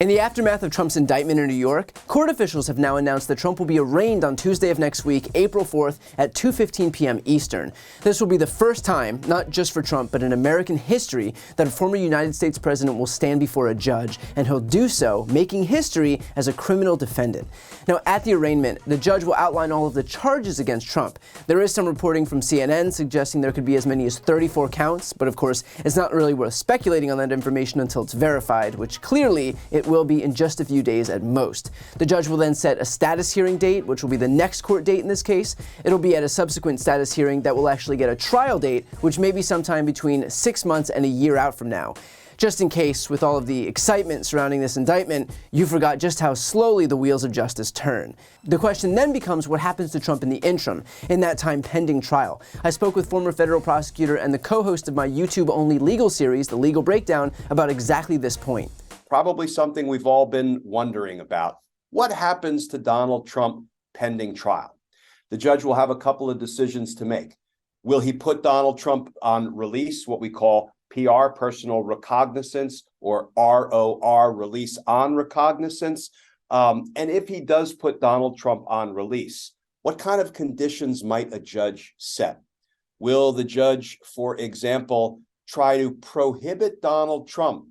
In the aftermath of Trump's indictment in New York, court officials have now announced that Trump will be arraigned on Tuesday of next week, April 4th at 2:15 p.m. Eastern. This will be the first time, not just for Trump, but in American history, that a former United States president will stand before a judge, and he'll do so making history as a criminal defendant. Now, at the arraignment, the judge will outline all of the charges against Trump. There is some reporting from CNN suggesting there could be as many as 34 counts, but of course, it's not really worth speculating on that information until it's verified, which clearly it will be in just a few days at most. The judge will then set a status hearing date, which will be the next court date in this case. It'll be at a subsequent status hearing that will actually get a trial date, which may be sometime between 6 months and a year out from now. Just in case, with all of the excitement surrounding this indictment, you forgot just how slowly the wheels of justice turn. The question then becomes what happens to Trump in the interim, in that time pending trial. I spoke with former federal prosecutor and the co-host of my YouTube-only legal series, The Legal Breakdown, about exactly this point. Probably something we've all been wondering about. What happens to Donald Trump pending trial? The judge will have a couple of decisions to make. Will he put Donald Trump on release, what we call PR, personal recognizance, or ROR, release on recognizance? And if he does put Donald Trump on release, what kind of conditions might a judge set? Will the judge, for example, try to prohibit Donald Trump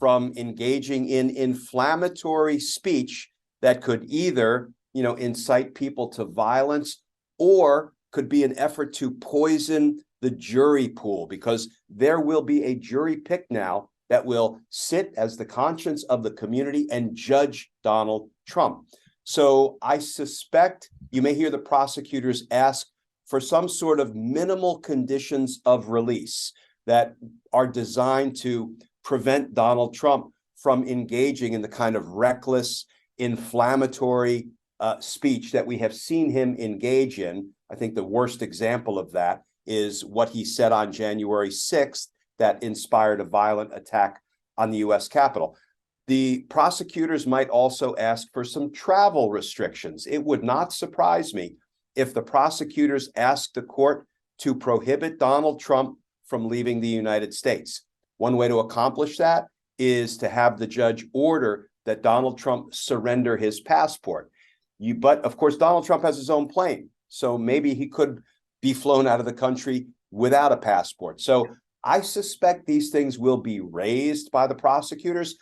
from engaging in inflammatory speech that could either, incite people to violence or could be an effort to poison the jury pool, because there will be a jury pick now that will sit as the conscience of the community and judge Donald Trump. So I suspect you may hear the prosecutors ask for some sort of minimal conditions of release that are designed to prevent Donald Trump from engaging in the kind of reckless, inflammatory speech that we have seen him engage in. I think the worst example of that is what he said on January 6th that inspired a violent attack on the U.S. Capitol. The prosecutors might also ask for some travel restrictions. It would not surprise me if the prosecutors asked the court to prohibit Donald Trump from leaving the United States. One way to accomplish that is to have the judge order that Donald Trump surrender his passport. But of course, Donald Trump has his own plane, so maybe he could be flown out of the country without a passport. So I suspect these things will be raised by the prosecutors.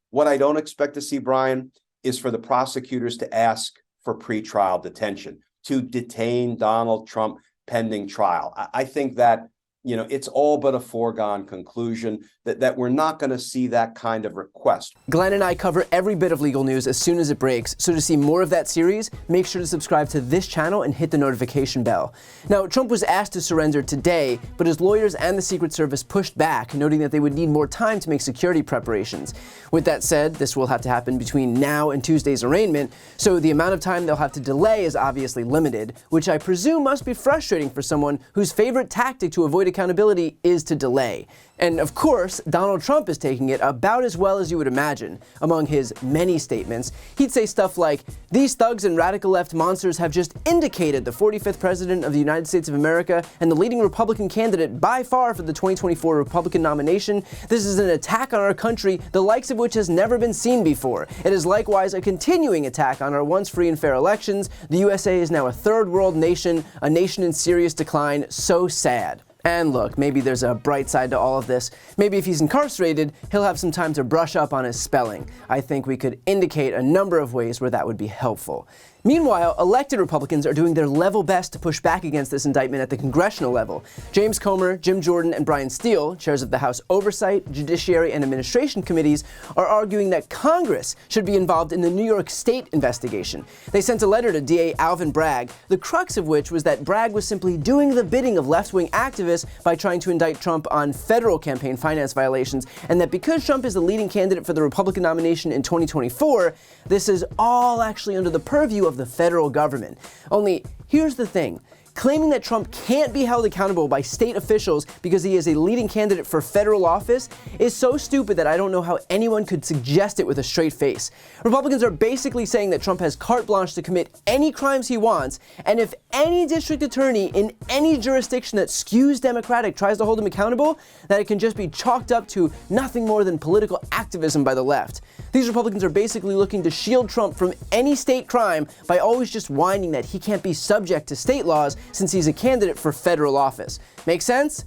What I don't expect to see, Brian, is for the prosecutors to ask for pretrial detention, to detain Donald Trump pending trial. I think that it's all but a foregone conclusion that we're not going to see that kind of request. Glenn and I cover every bit of legal news as soon as it breaks, so to see more of that series, make sure to subscribe to this channel and hit the notification bell. Now, Trump was asked to surrender today, but his lawyers and the Secret Service pushed back, noting that they would need more time to make security preparations. With that said, this will have to happen between now and Tuesday's arraignment, so the amount of time they'll have to delay is obviously limited, which I presume must be frustrating for someone whose favorite tactic to avoid accountability is to delay. And of course, Donald Trump is taking it about as well as you would imagine. Among his many statements, he'd say stuff like, "These thugs and radical left monsters have just indicated the 45th president of the United States of America and the leading Republican candidate by far for the 2024 Republican nomination. This is an attack on our country, the likes of which has never been seen before. It is likewise a continuing attack on our once free and fair elections. The USA is now a third world nation, a nation in serious decline. So sad." And look, maybe there's a bright side to all of this. Maybe if he's incarcerated, he'll have some time to brush up on his spelling. I think we could indicate a number of ways where that would be helpful. Meanwhile, elected Republicans are doing their level best to push back against this indictment at the congressional level. James Comer, Jim Jordan, and Brian Steele, chairs of the House Oversight, Judiciary, and Administration Committees, are arguing that Congress should be involved in the New York State investigation. They sent a letter to DA Alvin Bragg, the crux of which was that Bragg was simply doing the bidding of left-wing activists by trying to indict Trump on federal campaign finance violations, and that because Trump is the leading candidate for the Republican nomination in 2024, this is all actually under the purview of the federal government. Only, here's the thing. Claiming that Trump can't be held accountable by state officials because he is a leading candidate for federal office is so stupid that I don't know how anyone could suggest it with a straight face. Republicans are basically saying that Trump has carte blanche to commit any crimes he wants, and if any district attorney in any jurisdiction that skews Democratic tries to hold him accountable, that it can just be chalked up to nothing more than political activism by the left. These Republicans are basically looking to shield Trump from any state crime by always just whining that he can't be subject to state laws since he's a candidate for federal office. Make sense?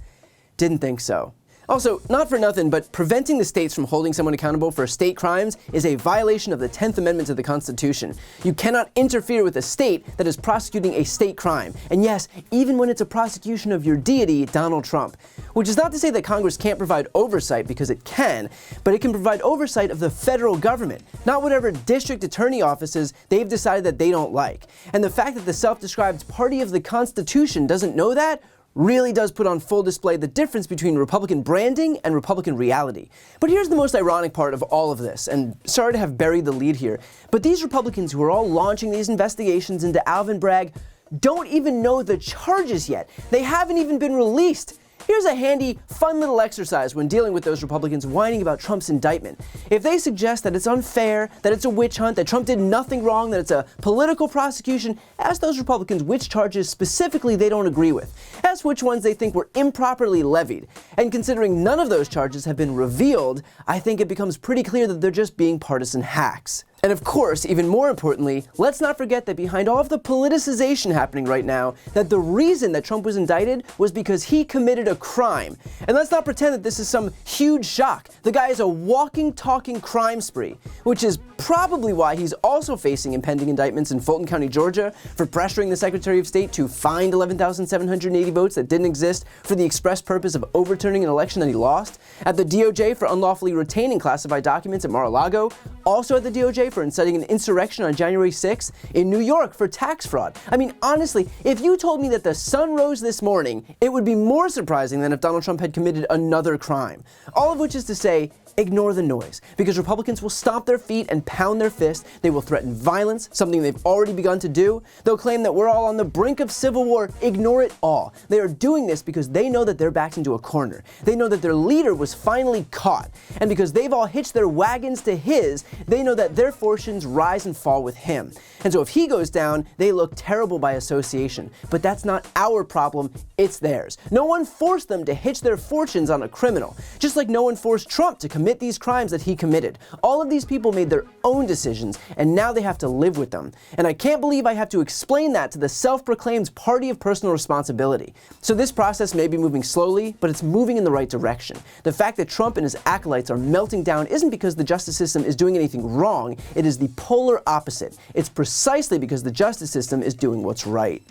Didn't think so. Also, not for nothing, but preventing the states from holding someone accountable for state crimes is a violation of the 10th Amendment to the Constitution. You cannot interfere with a state that is prosecuting a state crime. And yes, even when it's a prosecution of your deity, Donald Trump. Which is not to say that Congress can't provide oversight, because it can, but it can provide oversight of the federal government, not whatever district attorney offices they've decided that they don't like. And the fact that the self-described party of the Constitution doesn't know that really does put on full display the difference between Republican branding and Republican reality. But here's the most ironic part of all of this, and sorry to have buried the lead here, but these Republicans who are all launching these investigations into Alvin Bragg don't even know the charges yet. They haven't even been released. Here's a handy, fun little exercise when dealing with those Republicans whining about Trump's indictment. If they suggest that it's unfair, that it's a witch hunt, that Trump did nothing wrong, that it's a political prosecution, ask those Republicans which charges specifically they don't agree with. Ask which ones they think were improperly levied. And considering none of those charges have been revealed, I think it becomes pretty clear that they're just being partisan hacks. And of course, even more importantly, let's not forget that behind all of the politicization happening right now, that the reason that Trump was indicted was because he committed a crime. And let's not pretend that this is some huge shock. The guy is a walking, talking crime spree, which is probably why he's also facing impending indictments in Fulton County, Georgia, for pressuring the Secretary of State to find 11,780 votes that didn't exist for the express purpose of overturning an election that he lost, at the DOJ for unlawfully retaining classified documents at Mar-a-Lago, also at the DOJ for inciting an insurrection on January 6th, in New York for tax fraud. I mean, honestly, if you told me that the sun rose this morning, it would be more surprising than if Donald Trump had committed another crime. All of which is to say, ignore the noise, because Republicans will stomp their feet and pound their fists. They will threaten violence, something they've already begun to do. They'll claim that we're all on the brink of civil war. Ignore it all. They are doing this because they know that they're backed into a corner. They know that their leader was finally caught. And because they've all hitched their wagons to his, they know that their fortunes rise and fall with him. And so if he goes down, they look terrible by association. But that's not our problem, it's theirs. No one forced them to hitch their fortunes on a criminal, just like no one forced Trump to commit these crimes that he committed. All of these people made their own decisions, and now they have to live with them. And I can't believe I have to explain that to the self-proclaimed party of personal responsibility. So this process may be moving slowly, but it's moving in the right direction. The fact that Trump and his acolytes are melting down isn't because the justice system is doing anything wrong, it is the polar opposite. It's precisely because the justice system is doing what's right.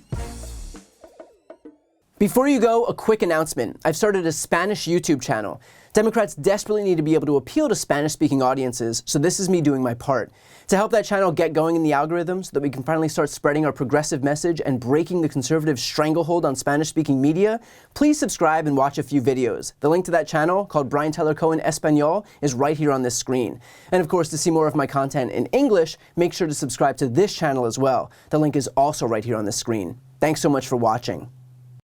Before you go, a quick announcement. I've started a Spanish YouTube channel. Democrats desperately need to be able to appeal to Spanish-speaking audiences, so this is me doing my part. To help that channel get going in the algorithm so that we can finally start spreading our progressive message and breaking the conservative stranglehold on Spanish-speaking media, please subscribe and watch a few videos. The link to that channel, called Brian Tyler Cohen Espanol, is right here on this screen. And of course, to see more of my content in English, make sure to subscribe to this channel as well. The link is also right here on this screen. Thanks so much for watching.